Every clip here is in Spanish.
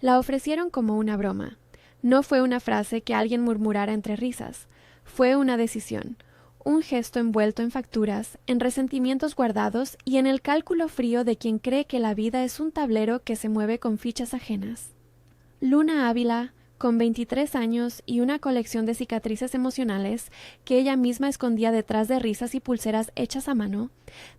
La ofrecieron como una broma. No fue una frase que alguien murmurara entre risas. Fue una decisión, un gesto envuelto en facturas, en resentimientos guardados y en el cálculo frío de quien cree que la vida es un tablero que se mueve con fichas ajenas. Luna Ávila, con 23 años y una colección de cicatrices emocionales que ella misma escondía detrás de risas y pulseras hechas a mano,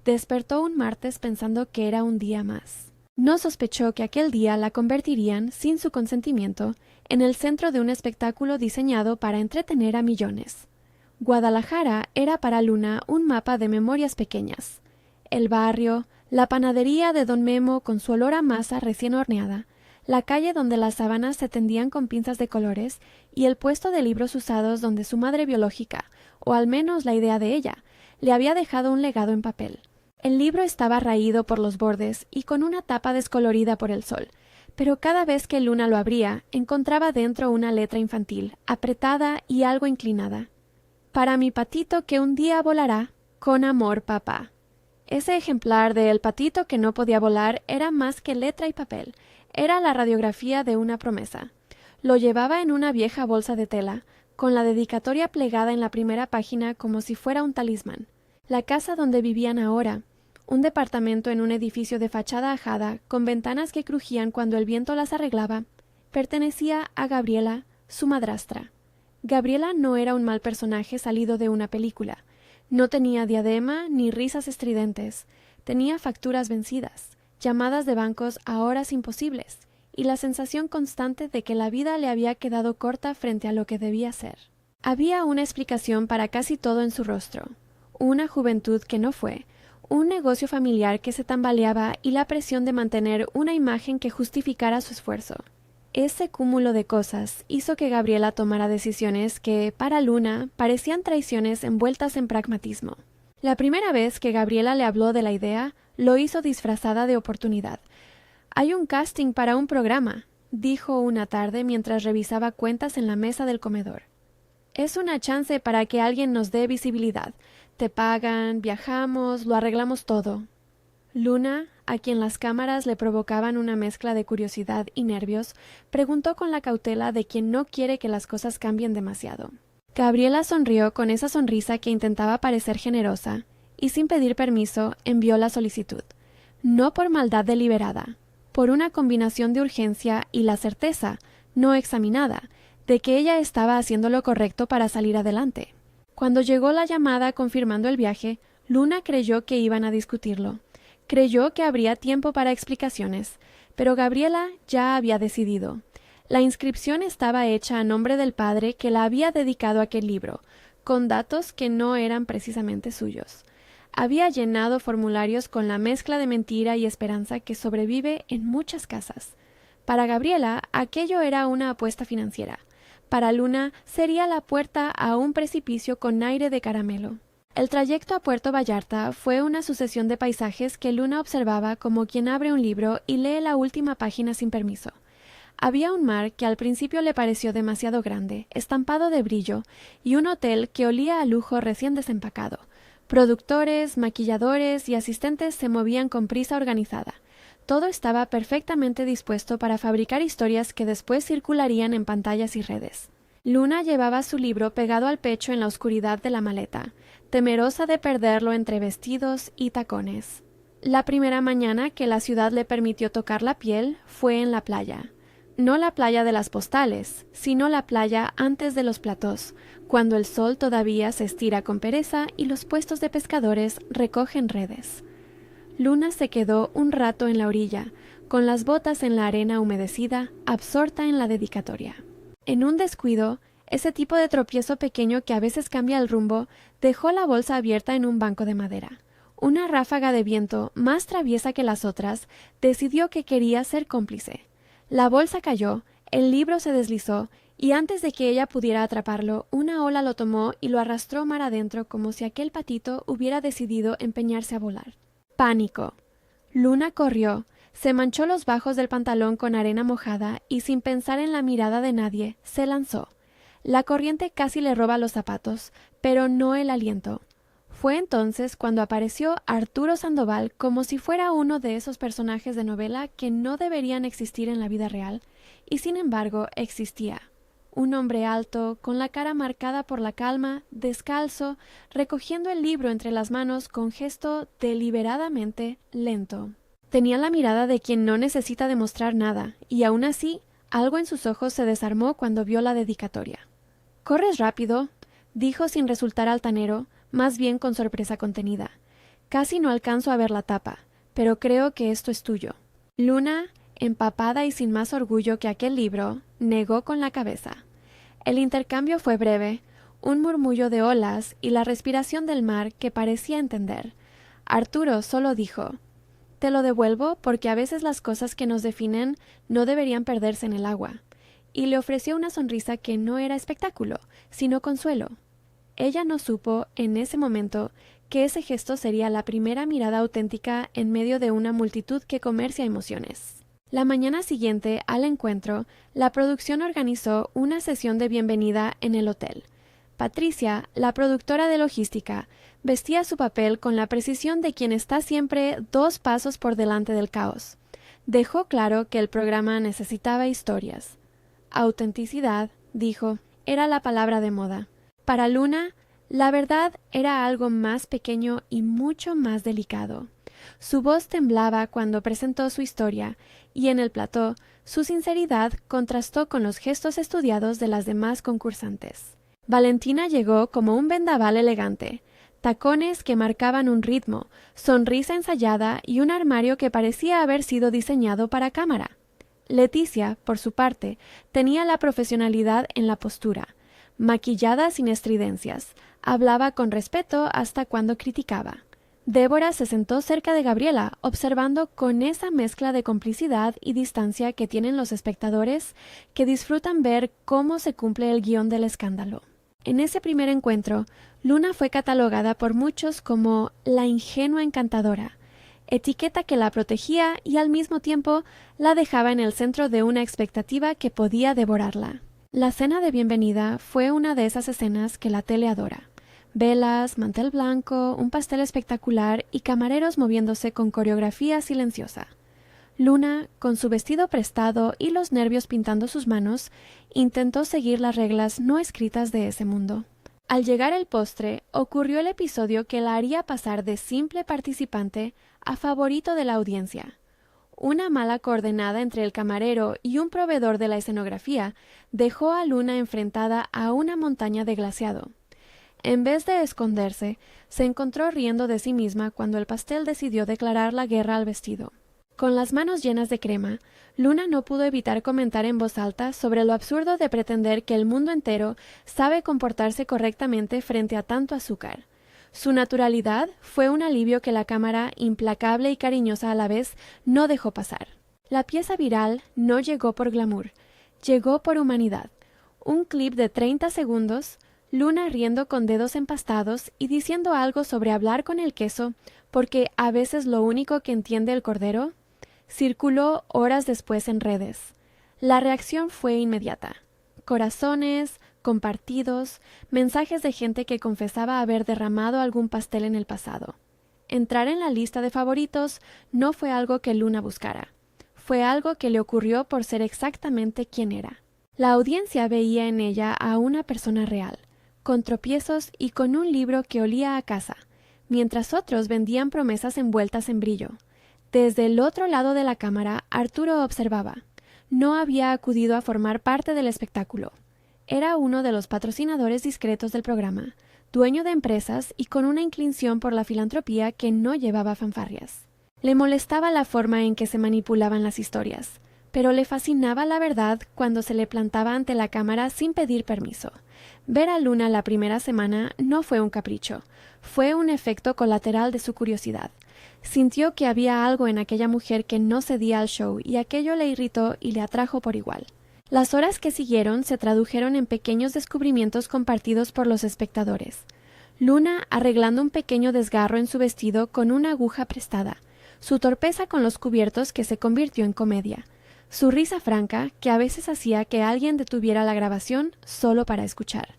despertó un martes pensando que era un día más. No sospechó que aquel día la convertirían, sin su consentimiento, en el centro de un espectáculo diseñado para entretener a millones. Guadalajara era para Luna un mapa de memorias pequeñas. El barrio, la panadería de don Memo con su olor a masa recién horneada, la calle donde las sábanas se tendían con pinzas de colores y el puesto de libros usados donde su madre biológica, o al menos la idea de ella, le había dejado un legado en papel. El libro estaba raído por los bordes y con una tapa descolorida por el sol, pero cada vez que Luna lo abría, encontraba dentro una letra infantil, apretada y algo inclinada. Para mi patito que un día volará, con amor, papá. Ese ejemplar de El patito que no podía volar era más que letra y papel, era la radiografía de una promesa. Lo llevaba en una vieja bolsa de tela, con la dedicatoria plegada en la primera página como si fuera un talismán. La casa donde vivían ahora, un departamento en un edificio de fachada ajada, con ventanas que crujían cuando el viento las arreglaba, pertenecía a Gabriela, su madrastra. Gabriela no era un mal personaje salido de una película. No tenía diadema ni risas estridentes. Tenía facturas vencidas, llamadas de bancos a horas imposibles, y la sensación constante de que la vida le había quedado corta frente a lo que debía ser. Había una explicación para casi todo en su rostro. Una juventud que no fue, un negocio familiar que se tambaleaba y la presión de mantener una imagen que justificara su esfuerzo. Ese cúmulo de cosas hizo que Gabriela tomara decisiones que, para Luna, parecían traiciones envueltas en pragmatismo. La primera vez que Gabriela le habló de la idea, lo hizo disfrazada de oportunidad. «Hay un casting para un programa», dijo una tarde mientras revisaba cuentas en la mesa del comedor. «Es una chance para que alguien nos dé visibilidad. Te pagan, viajamos, lo arreglamos todo». Luna, a quien las cámaras le provocaban una mezcla de curiosidad y nervios, preguntó con la cautela de quien no quiere que las cosas cambien demasiado. Gabriela sonrió con esa sonrisa que intentaba parecer generosa, y sin pedir permiso envió la solicitud. No por maldad deliberada, por una combinación de urgencia y la certeza, no examinada, de que ella estaba haciendo lo correcto para salir adelante. Cuando llegó la llamada confirmando el viaje, Luna creyó que iban a discutirlo. Creyó que habría tiempo para explicaciones, pero Gabriela ya había decidido. La inscripción estaba hecha a nombre del padre que la había dedicado a aquel libro, con datos que no eran precisamente suyos. Había llenado formularios con la mezcla de mentira y esperanza que sobrevive en muchas casas. Para Gabriela, aquello era una apuesta financiera. Para Luna, sería la puerta a un precipicio con aire de caramelo. El trayecto a Puerto Vallarta fue una sucesión de paisajes que Luna observaba como quien abre un libro y lee la última página sin permiso. Había un mar que al principio le pareció demasiado grande, estampado de brillo, y un hotel que olía a lujo recién desempacado. Productores, maquilladores y asistentes se movían con prisa organizada. Todo estaba perfectamente dispuesto para fabricar historias que después circularían en pantallas y redes. Luna llevaba su libro pegado al pecho en la oscuridad de la maleta, temerosa de perderlo entre vestidos y tacones. La primera mañana que la ciudad le permitió tocar la piel fue en la playa. No la playa de las postales, sino la playa antes de los platós, cuando el sol todavía se estira con pereza y los puestos de pescadores recogen redes. Luna se quedó un rato en la orilla, con las botas en la arena humedecida, absorta en la dedicatoria. En un descuido, ese tipo de tropiezo pequeño que a veces cambia el rumbo, dejó la bolsa abierta en un banco de madera. Una ráfaga de viento, más traviesa que las otras, decidió que quería ser cómplice. La bolsa cayó, el libro se deslizó, y antes de que ella pudiera atraparlo, una ola lo tomó y lo arrastró mar adentro como si aquel patito hubiera decidido empeñarse a volar. Pánico. Luna corrió, se manchó los bajos del pantalón con arena mojada y sin pensar en la mirada de nadie, se lanzó. La corriente casi le roba los zapatos, pero no el aliento. Fue entonces cuando apareció Arturo Sandoval como si fuera uno de esos personajes de novela que no deberían existir en la vida real, y sin embargo existía. Un hombre alto, con la cara marcada por la calma, descalzo, recogiendo el libro entre las manos con gesto deliberadamente lento. Tenía la mirada de quien no necesita demostrar nada, y aún así, algo en sus ojos se desarmó cuando vio la dedicatoria. «¿Corres rápido?», dijo sin resultar altanero, más bien con sorpresa contenida. «Casi no alcanzo a ver la tapa, pero creo que esto es tuyo». Luna, empapada y sin más orgullo que aquel libro, negó con la cabeza. El intercambio fue breve, un murmullo de olas y la respiración del mar que parecía entender. Arturo solo dijo: «Te lo devuelvo porque a veces las cosas que nos definen no deberían perderse en el agua», y le ofreció una sonrisa que no era espectáculo, sino consuelo. Ella no supo, en ese momento, que ese gesto sería la primera mirada auténtica en medio de una multitud que comercia emociones. La mañana siguiente al encuentro, la producción organizó una sesión de bienvenida en el hotel. Patricia, la productora de logística, vestía su papel con la precisión de quien está siempre 2 pasos por delante del caos. Dejó claro que el programa necesitaba historias. Autenticidad, dijo, era la palabra de moda. Para Luna, la verdad era algo más pequeño y mucho más delicado. Su voz temblaba cuando presentó su historia, y en el plató, su sinceridad contrastó con los gestos estudiados de las demás concursantes. Valentina llegó como un vendaval elegante, tacones que marcaban un ritmo, sonrisa ensayada y un armario que parecía haber sido diseñado para cámara. Leticia, por su parte, tenía la profesionalidad en la postura. Maquillada sin estridencias, hablaba con respeto hasta cuando criticaba. Débora se sentó cerca de Gabriela, observando con esa mezcla de complicidad y distancia que tienen los espectadores que disfrutan ver cómo se cumple el guión del escándalo. En ese primer encuentro, Luna fue catalogada por muchos como la ingenua encantadora, etiqueta que la protegía y al mismo tiempo la dejaba en el centro de una expectativa que podía devorarla. La cena de bienvenida fue una de esas escenas que la tele adora. Velas, mantel blanco, un pastel espectacular y camareros moviéndose con coreografía silenciosa. Luna, con su vestido prestado y los nervios pintando sus manos, intentó seguir las reglas no escritas de ese mundo. Al llegar el postre, ocurrió el episodio que la haría pasar de simple participante a favorito de la audiencia. Una mala coordenada entre el camarero y un proveedor de la escenografía dejó a Luna enfrentada a una montaña de glaseado. En vez de esconderse, se encontró riendo de sí misma cuando el pastel decidió declarar la guerra al vestido. Con las manos llenas de crema, Luna no pudo evitar comentar en voz alta sobre lo absurdo de pretender que el mundo entero sabe comportarse correctamente frente a tanto azúcar. Su naturalidad fue un alivio que la cámara, implacable y cariñosa a la vez, no dejó pasar. La pieza viral no llegó por glamour, llegó por humanidad. Un clip de 30 segundos, Luna riendo con dedos empastados y diciendo algo sobre hablar con el queso, porque a veces lo único que entiende el cordero, circuló horas después en redes. La reacción fue inmediata. Corazones, compartidos, mensajes de gente que confesaba haber derramado algún pastel en el pasado. Entrar en la lista de favoritos no fue algo que Luna buscara. Fue algo que le ocurrió por ser exactamente quien era. La audiencia veía en ella a una persona real, con tropiezos y con un libro que olía a casa, mientras otros vendían promesas envueltas en brillo. Desde el otro lado de la cámara, Arturo observaba. No había acudido a formar parte del espectáculo. Era uno de los patrocinadores discretos del programa, dueño de empresas y con una inclinación por la filantropía que no llevaba fanfarrias. Le molestaba la forma en que se manipulaban las historias, pero le fascinaba la verdad cuando se le plantaba ante la cámara sin pedir permiso. Ver a Luna la primera semana no fue un capricho, fue un efecto colateral de su curiosidad. Sintió que había algo en aquella mujer que no cedía al show y aquello le irritó y le atrajo por igual. Las horas que siguieron se tradujeron en pequeños descubrimientos compartidos por los espectadores. Luna arreglando un pequeño desgarro en su vestido con una aguja prestada, su torpeza con los cubiertos que se convirtió en comedia, su risa franca que a veces hacía que alguien detuviera la grabación solo para escuchar.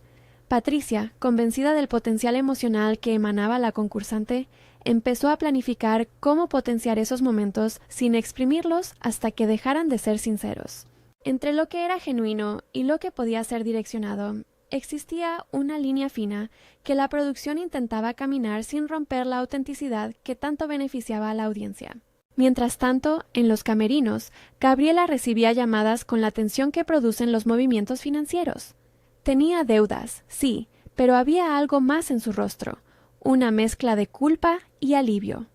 Patricia, convencida del potencial emocional que emanaba la concursante, empezó a planificar cómo potenciar esos momentos sin exprimirlos hasta que dejaran de ser sinceros. Entre lo que era genuino y lo que podía ser direccionado, existía una línea fina que la producción intentaba caminar sin romper la autenticidad que tanto beneficiaba a la audiencia. Mientras tanto, en los camerinos, Gabriela recibía llamadas con la tensión que producen los movimientos financieros. Tenía deudas, sí, pero había algo más en su rostro, una mezcla de culpa y alivio.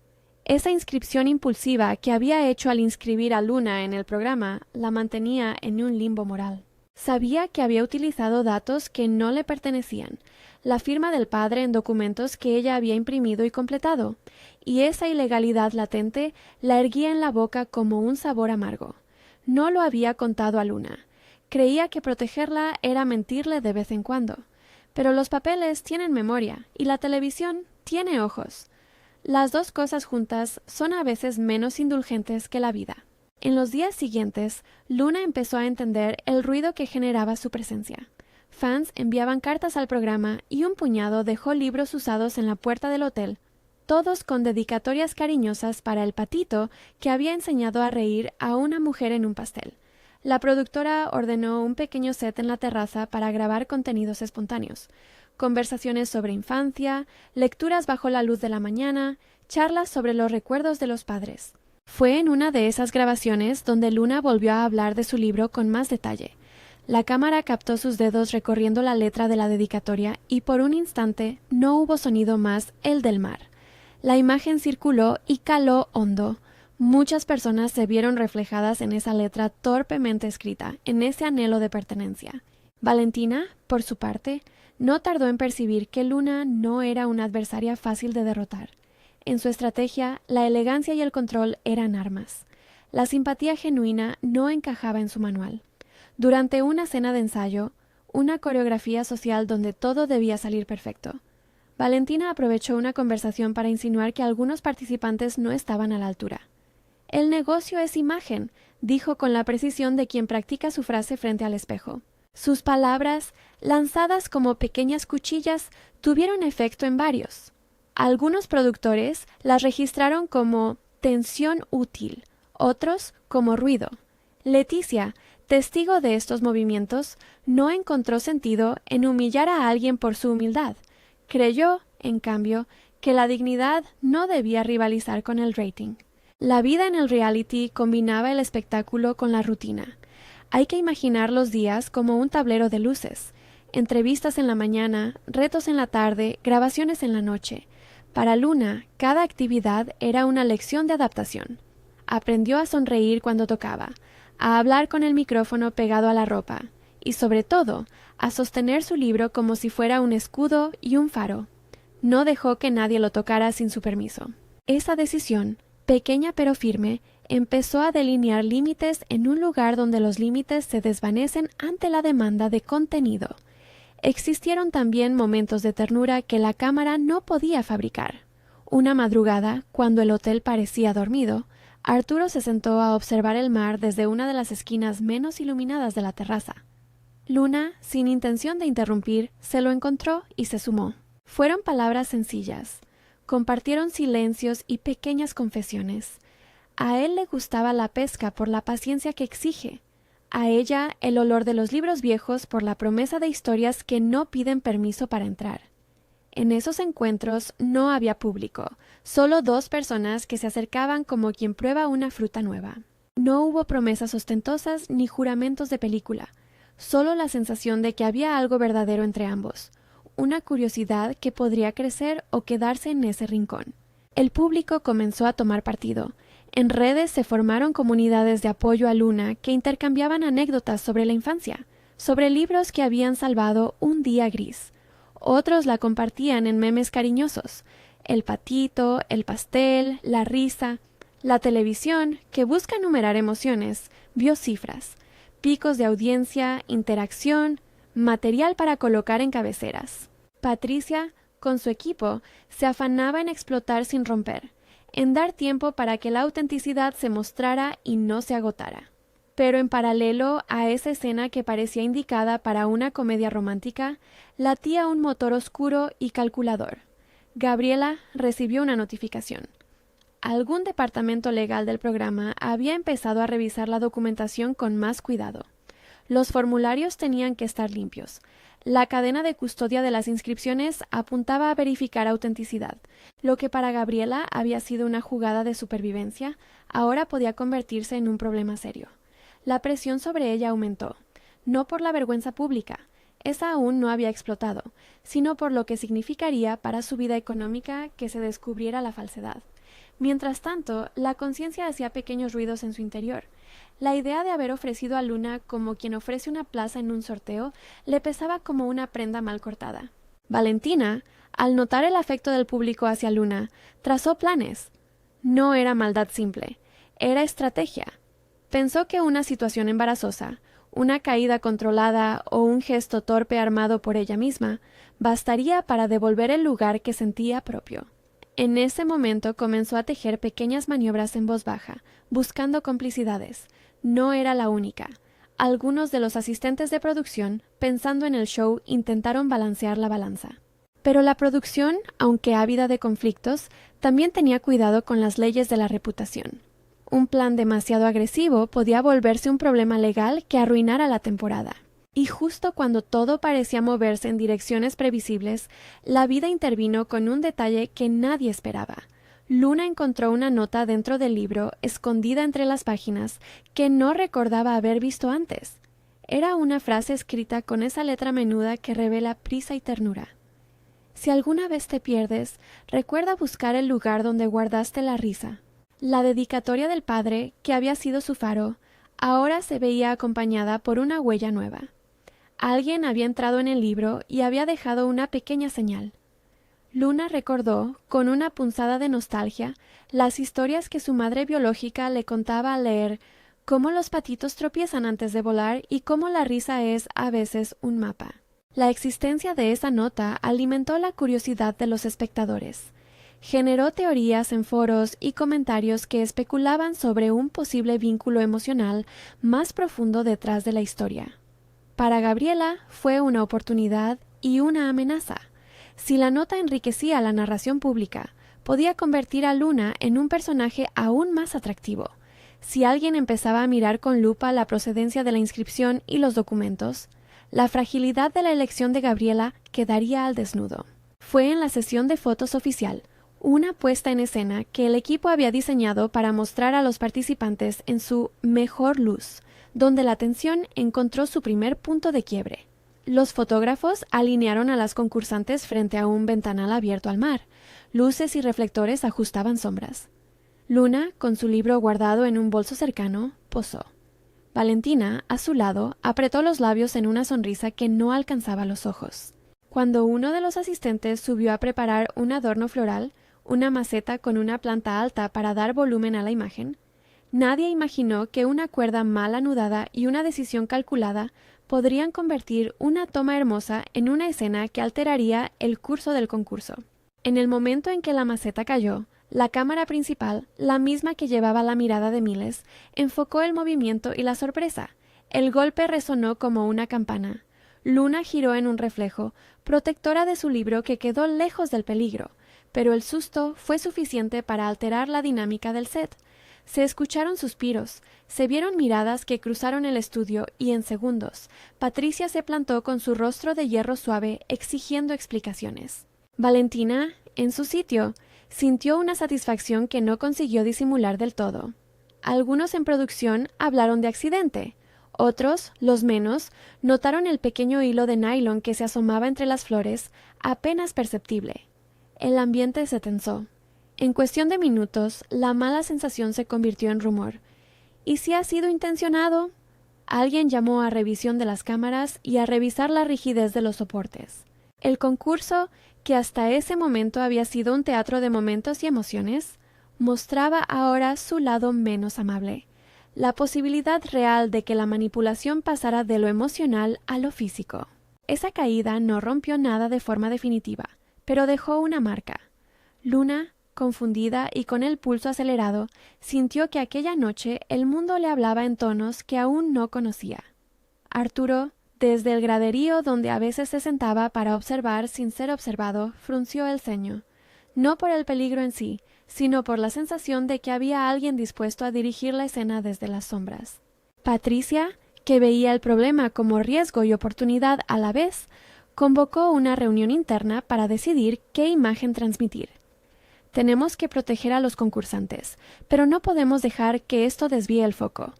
Esa inscripción impulsiva que había hecho al inscribir a Luna en el programa la mantenía en un limbo moral. Sabía que había utilizado datos que no le pertenecían, la firma del padre en documentos que ella había imprimido y completado, y esa ilegalidad latente la erguía en la boca como un sabor amargo. No lo había contado a Luna. Creía que protegerla era mentirle de vez en cuando. Pero los papeles tienen memoria y la televisión tiene ojos. Las dos cosas juntas son a veces menos indulgentes que la vida. En los días siguientes, Luna empezó a entender el ruido que generaba su presencia. Fans enviaban cartas al programa y un puñado dejó libros usados en la puerta del hotel, todos con dedicatorias cariñosas para el patito que había enseñado a reír a una mujer en un pastel. La productora ordenó un pequeño set en la terraza para grabar contenidos espontáneos, conversaciones sobre infancia, lecturas bajo la luz de la mañana, charlas sobre los recuerdos de los padres. Fue en una de esas grabaciones donde Luna volvió a hablar de su libro con más detalle. La cámara captó sus dedos recorriendo la letra de la dedicatoria y por un instante no hubo sonido más el del mar. La imagen circuló y caló hondo. Muchas personas se vieron reflejadas en esa letra torpemente escrita, en ese anhelo de pertenencia. Valentina, por su parte, no tardó en percibir que Luna no era una adversaria fácil de derrotar. En su estrategia, la elegancia y el control eran armas. La simpatía genuina no encajaba en su manual. Durante una cena de ensayo, una coreografía social donde todo debía salir perfecto, Valentina aprovechó una conversación para insinuar que algunos participantes no estaban a la altura. «El negocio es imagen», dijo con la precisión de quien practica su frase frente al espejo. Sus palabras, lanzadas como pequeñas cuchillas, tuvieron efecto en varios. Algunos productores las registraron como tensión útil, otros como ruido. Leticia, testigo de estos movimientos, no encontró sentido en humillar a alguien por su humildad. Creyó, en cambio, que la dignidad no debía rivalizar con el rating. La vida en el reality combinaba el espectáculo con la rutina. Hay que imaginar los días como un tablero de luces. Entrevistas en la mañana, retos en la tarde, grabaciones en la noche. Para Luna, cada actividad era una lección de adaptación. Aprendió a sonreír cuando tocaba, a hablar con el micrófono pegado a la ropa y, sobre todo, a sostener su libro como si fuera un escudo y un faro. No dejó que nadie lo tocara sin su permiso. Esa decisión, pequeña pero firme, empezó a delinear límites en un lugar donde los límites se desvanecen ante la demanda de contenido. Existieron también momentos de ternura que la cámara no podía fabricar. Una madrugada, cuando el hotel parecía dormido, Arturo se sentó a observar el mar desde una de las esquinas menos iluminadas de la terraza. Luna, sin intención de interrumpir, se lo encontró y se sumó. Fueron palabras sencillas. Compartieron silencios y pequeñas confesiones. A él le gustaba la pesca por la paciencia que exige. A ella el olor de los libros viejos por la promesa de historias que no piden permiso para entrar. En esos encuentros no había público, solo dos personas que se acercaban como quien prueba una fruta nueva. No hubo promesas ostentosas ni juramentos de película, solo la sensación de que había algo verdadero entre ambos, una curiosidad que podría crecer o quedarse en ese rincón. El público comenzó a tomar partido. En redes se formaron comunidades de apoyo a Luna que intercambiaban anécdotas sobre la infancia, sobre libros que habían salvado un día gris. Otros la compartían en memes cariñosos: el patito, el pastel, la risa. La televisión, que busca numerar emociones, vio cifras, picos de audiencia, interacción, material para colocar en cabeceras. Patricia, con su equipo, se afanaba en explotar sin romper, en dar tiempo para que la autenticidad se mostrara y no se agotara. Pero en paralelo a esa escena que parecía indicada para una comedia romántica, latía un motor oscuro y calculador. Gabriela recibió una notificación. Algún departamento legal del programa había empezado a revisar la documentación con más cuidado. Los formularios tenían que estar limpios. La cadena de custodia de las inscripciones apuntaba a verificar autenticidad. Lo que para Gabriela había sido una jugada de supervivencia, ahora podía convertirse en un problema serio. La presión sobre ella aumentó, no por la vergüenza pública, esa aún no había explotado, sino por lo que significaría para su vida económica que se descubriera la falsedad. Mientras tanto, la conciencia hacía pequeños ruidos en su interior. La idea de haber ofrecido a Luna como quien ofrece una plaza en un sorteo le pesaba como una prenda mal cortada. Valentina, al notar el afecto del público hacia Luna, trazó planes. No era maldad simple, era estrategia. Pensó que una situación embarazosa, una caída controlada o un gesto torpe armado por ella misma, bastaría para devolver el lugar que sentía propio. En ese momento comenzó a tejer pequeñas maniobras en voz baja, buscando complicidades. No era la única. Algunos de los asistentes de producción, pensando en el show, intentaron balancear la balanza. Pero la producción, aunque ávida de conflictos, también tenía cuidado con las leyes de la reputación. Un plan demasiado agresivo podía volverse un problema legal que arruinara la temporada. Y justo cuando todo parecía moverse en direcciones previsibles, la vida intervino con un detalle que nadie esperaba. Luna encontró una nota dentro del libro, escondida entre las páginas, que no recordaba haber visto antes. Era una frase escrita con esa letra menuda que revela prisa y ternura. Si alguna vez te pierdes, recuerda buscar el lugar donde guardaste la risa. La dedicatoria del padre, que había sido su faro, ahora se veía acompañada por una huella nueva. Alguien había entrado en el libro y había dejado una pequeña señal. Luna recordó, con una punzada de nostalgia, las historias que su madre biológica le contaba al leer, cómo los patitos tropiezan antes de volar y cómo la risa es, a veces, un mapa. La existencia de esa nota alimentó la curiosidad de los espectadores. Generó teorías en foros y comentarios que especulaban sobre un posible vínculo emocional más profundo detrás de la historia. Para Gabriela fue una oportunidad y una amenaza. Si la nota enriquecía la narración pública, podía convertir a Luna en un personaje aún más atractivo. Si alguien empezaba a mirar con lupa la procedencia de la inscripción y los documentos, la fragilidad de la elección de Gabriela quedaría al desnudo. Fue en la sesión de fotos oficial, una puesta en escena que el equipo había diseñado para mostrar a los participantes en su mejor luz, donde la tensión encontró su primer punto de quiebre. Los fotógrafos alinearon a las concursantes frente a un ventanal abierto al mar. Luces y reflectores ajustaban sombras. Luna, con su libro guardado en un bolso cercano, posó. Valentina, a su lado, apretó los labios en una sonrisa que no alcanzaba los ojos. Cuando uno de los asistentes subió a preparar un adorno floral, una maceta con una planta alta para dar volumen a la imagen, nadie imaginó que una cuerda mal anudada y una decisión calculada podrían convertir una toma hermosa en una escena que alteraría el curso del concurso. En el momento en que la maceta cayó, la cámara principal, la misma que llevaba la mirada de miles, enfocó el movimiento y la sorpresa. El golpe resonó como una campana. Luna giró en un reflejo, protectora de su libro que quedó lejos del peligro, pero el susto fue suficiente para alterar la dinámica del set. Se escucharon suspiros, se vieron miradas que cruzaron el estudio y en segundos, Patricia se plantó con su rostro de hierro suave exigiendo explicaciones. Valentina, en su sitio, sintió una satisfacción que no consiguió disimular del todo. Algunos en producción hablaron de accidente. Otros, los menos, notaron el pequeño hilo de nylon que se asomaba entre las flores, apenas perceptible. El ambiente se tensó. En cuestión de minutos, la mala sensación se convirtió en rumor. ¿Y si ha sido intencionado? Alguien llamó a revisión de las cámaras y a revisar la rigidez de los soportes. El concurso, que hasta ese momento había sido un teatro de momentos y emociones, mostraba ahora su lado menos amable. La posibilidad real de que la manipulación pasara de lo emocional a lo físico. Esa caída no rompió nada de forma definitiva, pero dejó una marca. Luna confundida y con el pulso acelerado, sintió que aquella noche el mundo le hablaba en tonos que aún no conocía. Arturo, desde el graderío donde a veces se sentaba para observar sin ser observado, frunció el ceño, no por el peligro en sí, sino por la sensación de que había alguien dispuesto a dirigir la escena desde las sombras. Patricia, que veía el problema como riesgo y oportunidad a la vez, convocó una reunión interna para decidir qué imagen transmitir. Tenemos que proteger a los concursantes, pero no podemos dejar que esto desvíe el foco,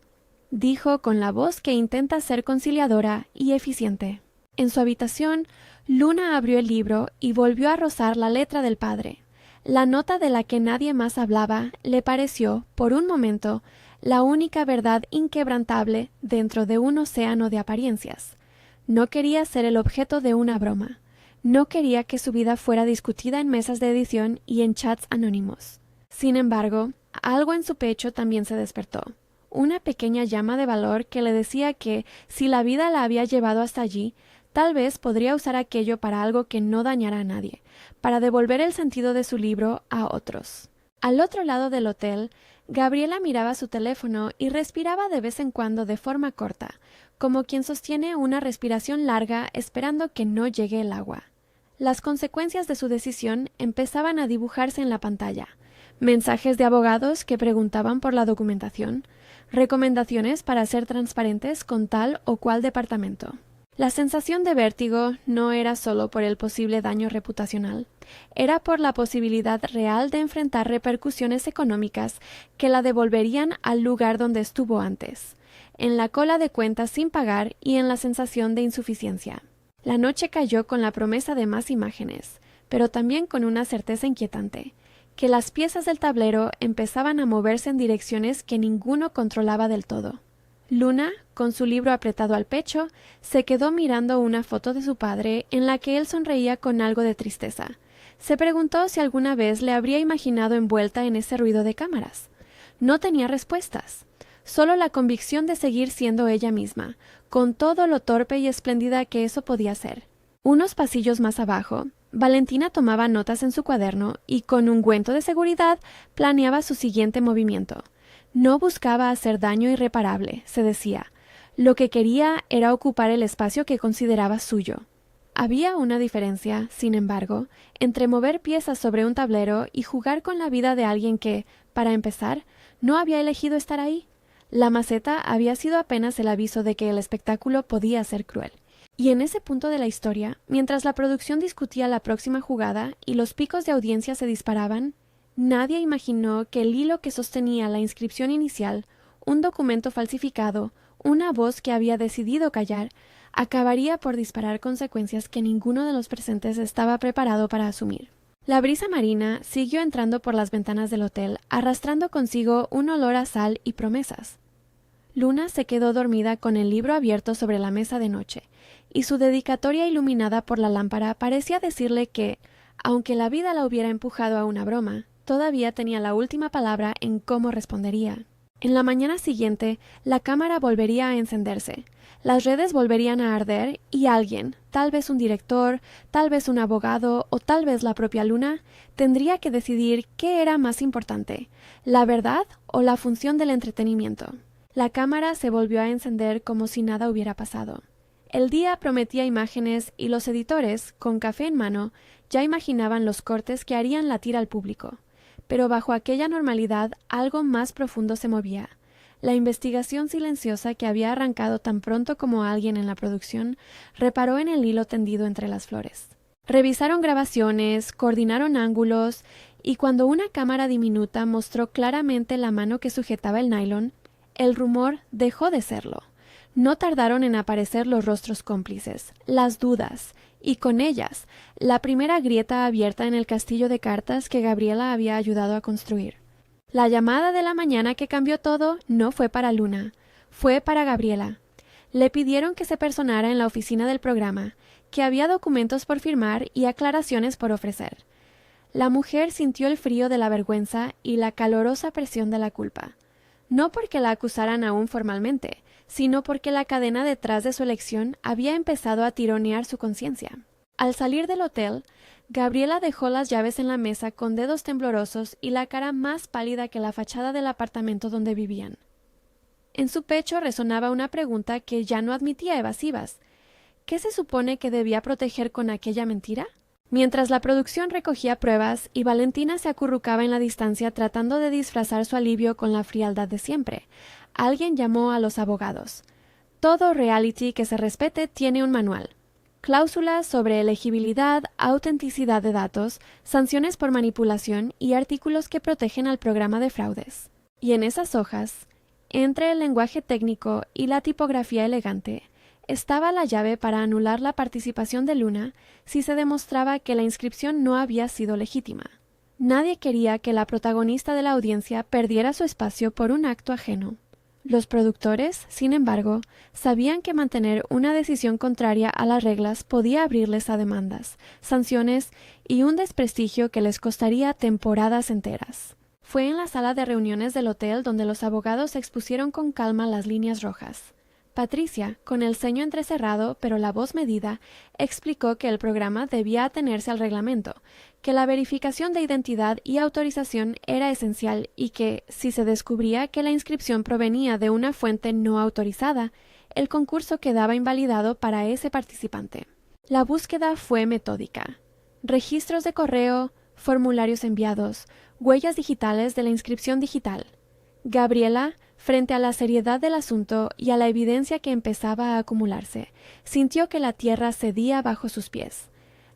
dijo con la voz que intenta ser conciliadora y eficiente. En su habitación, Luna abrió el libro y volvió a rozar la letra del padre. La nota de la que nadie más hablaba le pareció, por un momento, la única verdad inquebrantable dentro de un océano de apariencias. No quería ser el objeto de una broma. No quería que su vida fuera discutida en mesas de edición y en chats anónimos. Sin embargo, algo en su pecho también se despertó. Una pequeña llama de valor que le decía que, si la vida la había llevado hasta allí, tal vez podría usar aquello para algo que no dañara a nadie, para devolver el sentido de su libro a otros. Al otro lado del hotel, Gabriela miraba su teléfono y respiraba de vez en cuando de forma corta, como quien sostiene una respiración larga esperando que no llegue el agua. Las consecuencias de su decisión empezaban a dibujarse en la pantalla. Mensajes de abogados que preguntaban por la documentación, recomendaciones para ser transparentes con tal o cual departamento. La sensación de vértigo no era solo por el posible daño reputacional, era por la posibilidad real de enfrentar repercusiones económicas que la devolverían al lugar donde estuvo antes, en la cola de cuentas sin pagar y en la sensación de insuficiencia. La noche cayó con la promesa de más imágenes, pero también con una certeza inquietante, que las piezas del tablero empezaban a moverse en direcciones que ninguno controlaba del todo. Luna, con su libro apretado al pecho, se quedó mirando una foto de su padre en la que él sonreía con algo de tristeza. Se preguntó si alguna vez le habría imaginado envuelta en ese ruido de cámaras. No tenía respuestas, solo la convicción de seguir siendo ella misma, con todo lo torpe y espléndida que eso podía ser. Unos pasillos más abajo, Valentina tomaba notas en su cuaderno y con ungüento de seguridad planeaba su siguiente movimiento. No buscaba hacer daño irreparable, se decía. Lo que quería era ocupar el espacio que consideraba suyo. Había una diferencia, sin embargo, entre mover piezas sobre un tablero y jugar con la vida de alguien que, para empezar, no había elegido estar ahí. La maceta había sido apenas el aviso de que el espectáculo podía ser cruel. Y en ese punto de la historia, mientras la producción discutía la próxima jugada y los picos de audiencia se disparaban, nadie imaginó que el hilo que sostenía la inscripción inicial, un documento falsificado, una voz que había decidido callar, acabaría por disparar consecuencias que ninguno de los presentes estaba preparado para asumir. La brisa marina siguió entrando por las ventanas del hotel, arrastrando consigo un olor a sal y promesas. Luna se quedó dormida con el libro abierto sobre la mesa de noche, y su dedicatoria iluminada por la lámpara parecía decirle que, aunque la vida la hubiera empujado a una broma, todavía tenía la última palabra en cómo respondería. En la mañana siguiente, la cámara volvería a encenderse, las redes volverían a arder y alguien, tal vez un director, tal vez un abogado o tal vez la propia Luna, tendría que decidir qué era más importante, la verdad o la función del entretenimiento. La cámara se volvió a encender como si nada hubiera pasado. El día prometía imágenes y los editores, con café en mano, ya imaginaban los cortes que harían latir al público. Pero bajo aquella normalidad algo más profundo se movía. La investigación silenciosa que había arrancado tan pronto como alguien en la producción reparó en el hilo tendido entre las flores. Revisaron grabaciones, coordinaron ángulos, y cuando una cámara diminuta mostró claramente la mano que sujetaba el nylon, el rumor dejó de serlo. No tardaron en aparecer los rostros cómplices, las dudas, y con ellas, la primera grieta abierta en el castillo de cartas que Gabriela había ayudado a construir. La llamada de la mañana que cambió todo no fue para Luna, fue para Gabriela. Le pidieron que se personara en la oficina del programa, que había documentos por firmar y aclaraciones por ofrecer. La mujer sintió el frío de la vergüenza y la calorosa presión de la culpa. No porque la acusaran aún formalmente, sino porque la cadena detrás de su elección había empezado a tironear su conciencia. Al salir del hotel, Gabriela dejó las llaves en la mesa con dedos temblorosos y la cara más pálida que la fachada del apartamento donde vivían. En su pecho resonaba una pregunta que ya no admitía evasivas. ¿Qué se supone que debía proteger con aquella mentira? Mientras la producción recogía pruebas y Valentina se acurrucaba en la distancia tratando de disfrazar su alivio con la frialdad de siempre, alguien llamó a los abogados. Todo reality que se respete tiene un manual. Cláusulas sobre elegibilidad, autenticidad de datos, sanciones por manipulación y artículos que protegen al programa de fraudes. Y en esas hojas, entre el lenguaje técnico y la tipografía elegante, estaba la llave para anular la participación de Luna si se demostraba que la inscripción no había sido legítima. Nadie quería que la protagonista de la audiencia perdiera su espacio por un acto ajeno. Los productores, sin embargo, sabían que mantener una decisión contraria a las reglas podía abrirles a demandas, sanciones y un desprestigio que les costaría temporadas enteras. Fue en la sala de reuniones del hotel donde los abogados expusieron con calma las líneas rojas. Patricia, con el ceño entrecerrado pero la voz medida, explicó que el programa debía atenerse al reglamento, que la verificación de identidad y autorización era esencial y que, si se descubría que la inscripción provenía de una fuente no autorizada, el concurso quedaba invalidado para ese participante. La búsqueda fue metódica. Registros de correo, formularios enviados, huellas digitales de la inscripción digital. Gabriela, frente a la seriedad del asunto y a la evidencia que empezaba a acumularse, sintió que la tierra cedía bajo sus pies.